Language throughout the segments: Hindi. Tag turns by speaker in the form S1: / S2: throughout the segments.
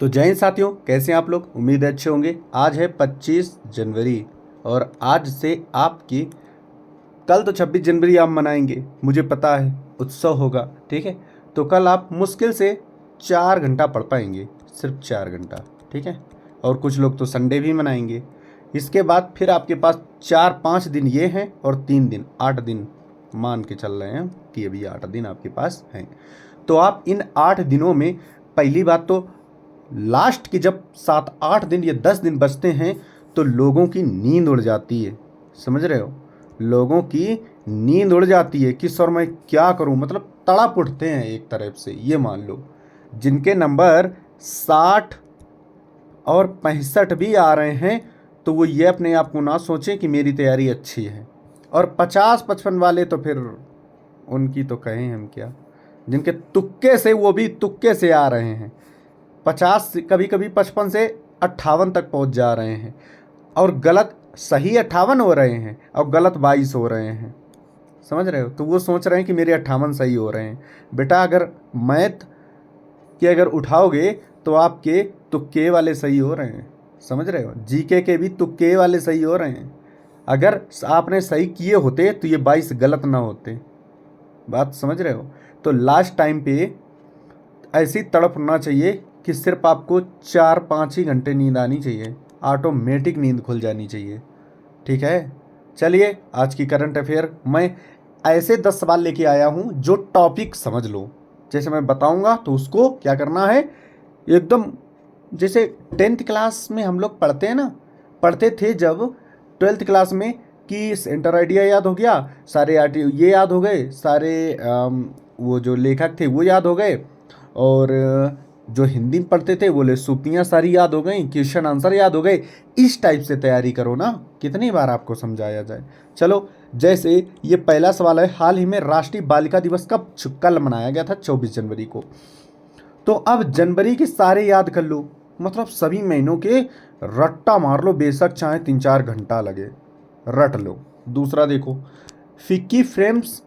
S1: तो जय हिंद साथियों, कैसे हैं आप लोग। उम्मीद है अच्छे होंगे। आज है 25 जनवरी और आज से आपकी कल तो 26 जनवरी आप मनाएंगे, मुझे पता है उत्सव होगा। ठीक है, तो कल आप मुश्किल से 4 घंटा पढ़ पाएंगे, सिर्फ 4 घंटा। ठीक है, और कुछ लोग तो संडे भी मनाएंगे। इसके बाद फिर आपके पास 4-5 दिन ये हैं और 3 दिन, 8 दिन मान के चल रहे हैं कि अभी 8 दिन आपके पास हैं। तो आप इन 8 दिनों में पहली बात तो लास्ट के जब 7-8 दिन या 10 दिन बचते हैं तो लोगों की नींद उड़ जाती है। समझ रहे हो, लोगों की नींद उड़ जाती है कि सर मैं क्या करूं, मतलब तड़प उठते हैं एक तरफ से। ये मान लो जिनके नंबर 60 और 65 भी आ रहे हैं तो वो ये अपने आप को ना सोचें कि मेरी तैयारी अच्छी है, और 50-55 वाले तो फिर उनकी तो कहें हम क्या, जिनके तुक्के से, वो भी तुक्के से आ रहे हैं। 50 कभी कभी 55 से 58 तक पहुंच जा रहे हैं, और गलत सही 58 हो रहे हैं और गलत 22 हो रहे हैं। समझ रहे हो, तो वो सोच रहे हैं कि मेरे 58 सही हो रहे हैं। बेटा अगर मैथ के अगर उठाओगे तो आपके तुक्के वाले सही हो रहे हैं। समझ रहे हो, जीके के भी तुक्के वाले सही हो रहे हैं। अगर आपने सही किए होते तो ये 22 गलत ना होते। बात समझ रहे हो, तो लास्ट टाइम पे ऐसी तड़प होना चाहिए कि सिर्फ आपको 4-5 ही घंटे नींद आनी चाहिए, ऑटोमेटिक नींद खुल जानी चाहिए। ठीक है, चलिए आज की करंट अफेयर मैं ऐसे 10 सवाल लेके आया हूँ जो टॉपिक समझ लो। जैसे मैं बताऊंगा तो उसको क्या करना है, एकदम जैसे 10th क्लास में हम लोग पढ़ते हैं ना, पढ़ते थे जब 12th क्लास में, कि सेंटर आइडिया याद हो गया, सारे ये याद हो गए, सारे वो जो लेखक थे वो याद हो गए, और जो हिंदी में पढ़ते थे वो सूक्तियाँ सारी याद हो गई, क्वेश्चन आंसर याद हो गए। इस टाइप से तैयारी करो ना, कितनी बार आपको समझाया जाए। चलो, जैसे ये पहला सवाल है, हाल ही में राष्ट्रीय बालिका दिवस कल मनाया गया था, 24 जनवरी को। तो अब जनवरी के सारे याद कर लो, मतलब सभी महीनों के रट्टा मार लो, बेशक चाहे 3-4 घंटा लगे, रट लो। दूसरा देखो, फिक्की फ्रेम्स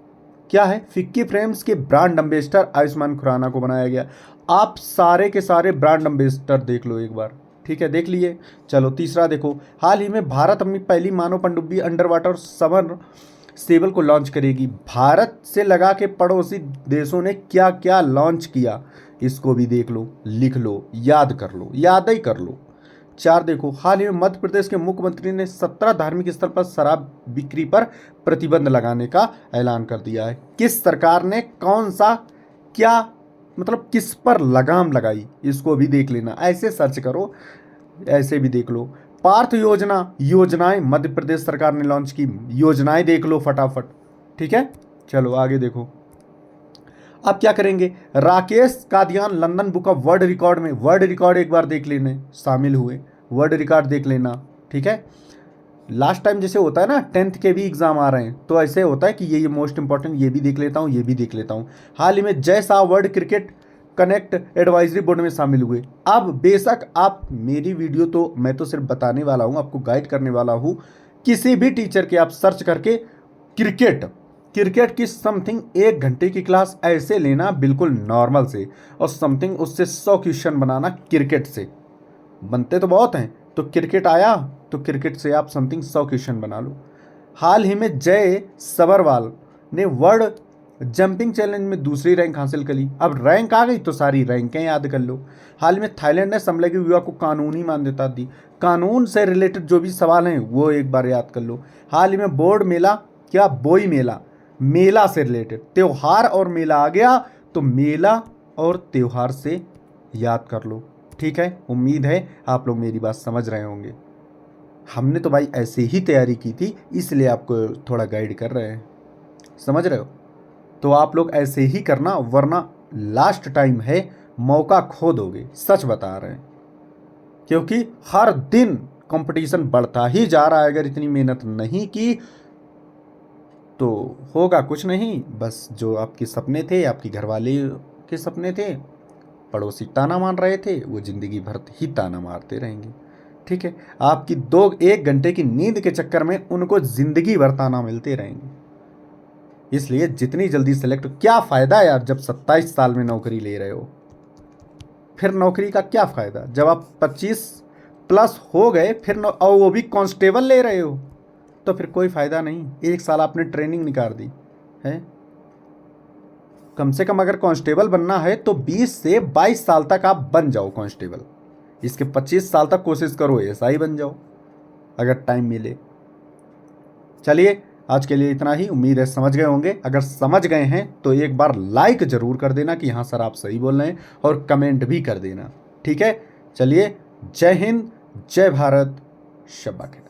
S1: क्या है, फिक्की फ्रेम्स के ब्रांड एम्बेसडर आयुष्मान खुराना को बनाया गया। आप सारे के सारे ब्रांड एम्बेसडर देख लो एक बार। ठीक है, देख लिए। चलो तीसरा देखो, हाल ही में भारत अपनी पहली मानव पनडुब्बी अंडर वाटर समर सेबल को लॉन्च करेगी। भारत से लगा के पड़ोसी देशों ने क्या क्या लॉन्च किया, इसको भी देख लो, लिख लो, याद कर लो, याद ही कर लो। 4 देखो, हाल ही में मध्य प्रदेश के मुख्यमंत्री ने 17 धार्मिक स्थल पर शराब बिक्री पर प्रतिबंध लगाने का ऐलान कर दिया है। किस सरकार ने कौन सा क्या, मतलब किस पर लगाम लगाई, इसको भी देख लेना। ऐसे सर्च करो, ऐसे भी देख लो। पार्थ योजनाएं मध्य प्रदेश सरकार ने लॉन्च की, योजनाएं देख लो फटाफट। ठीक है, चलो आगे देखो। अब क्या करेंगे, Rakesh Kadiyan London book of world record में, वर्ल्ड रिकॉर्ड एक बार देख लेने, शामिल हुए, वर्ल्ड रिकॉर्ड देख लेना। ठीक है, लास्ट टाइम जैसे होता है ना, 10th के भी एग्जाम आ रहे हैं, तो ऐसे होता है कि ये मोस्ट इंपॉर्टेंट, ये भी देख लेता हूँ, ये भी देख लेता हूँ। हाल ही में Jay Shah world cricket connect advisory board में शामिल हुए। अब बेशक आप, मेरी वीडियो तो मैं तो सिर्फ बताने वाला हूँ, आपको गाइड करने वाला हूँ। किसी भी टीचर के आप सर्च करके क्रिकेट क्रिकेट की समथिंग 1 घंटे की क्लास ऐसे लेना, बिल्कुल नॉर्मल से, और समथिंग उससे 100 क्वेश्चन बनाना क्रिकेट से। बनते तो बहुत हैं, तो क्रिकेट आया तो क्रिकेट से आप समथिंग 100 क्वेश्चन बना लो। हाल ही में जय सबरवाल ने वर्ल्ड जंपिंग चैलेंज में दूसरी रैंक हासिल करी। अब रैंक आ गई तो सारी रैंकें याद कर लो। हाल में थाईलैंड ने समलैंगिक विवाह को कानूनी मान्यता दी। कानून से रिलेटेड जो भी सवाल हैं वो एक बार याद कर लो। हाल ही में बोर्ड मेला, क्या बोई मेला, मेला से रिलेटेड, त्योहार और मेला आ गया तो मेला और त्योहार से याद कर लो। ठीक है, उम्मीद है आप लोग मेरी बात समझ रहे होंगे। हमने तो भाई ऐसे ही तैयारी की थी, इसलिए आपको थोड़ा गाइड कर रहे हैं। समझ रहे हो, तो आप लोग ऐसे ही करना, वरना लास्ट टाइम है, मौका खो दोगे, सच बता रहे हैं। क्योंकि हर दिन कंपटीशन बढ़ता ही जा रहा है। अगर इतनी मेहनत नहीं की तो होगा कुछ नहीं, बस जो आपके सपने थे, आपके घरवाले के सपने थे, पड़ोसी ताना मार रहे थे, वो ज़िंदगी भर ही ताना मारते रहेंगे। ठीक है, आपकी 1 घंटे की नींद के चक्कर में उनको ज़िंदगी भर ताना मिलते रहेंगे। इसलिए जितनी जल्दी सेलेक्ट, क्या फ़ायदा यार जब 27 साल में नौकरी ले रहे हो। फिर नौकरी का क्या फ़ायदा? जब आप 25+ हो गए फिर और वो भी कांस्टेबल ले रहे हो तो फिर कोई फ़ायदा नहीं। 1 साल आपने ट्रेनिंग निकाल दी है। कम से कम अगर कांस्टेबल बनना है तो 20 से 22 साल तक आप बन जाओ कांस्टेबल। इसके 25 साल तक कोशिश करो एसआई बन जाओ अगर टाइम मिले। चलिए आज के लिए इतना ही। उम्मीद है समझ गए होंगे। अगर समझ गए हैं तो एक बार लाइक ज़रूर कर देना कि हाँ सर आप सही बोल रहे हैं, और कमेंट भी कर देना। ठीक है, चलिए, जय हिंद, जय भारत, शब्बा खैर।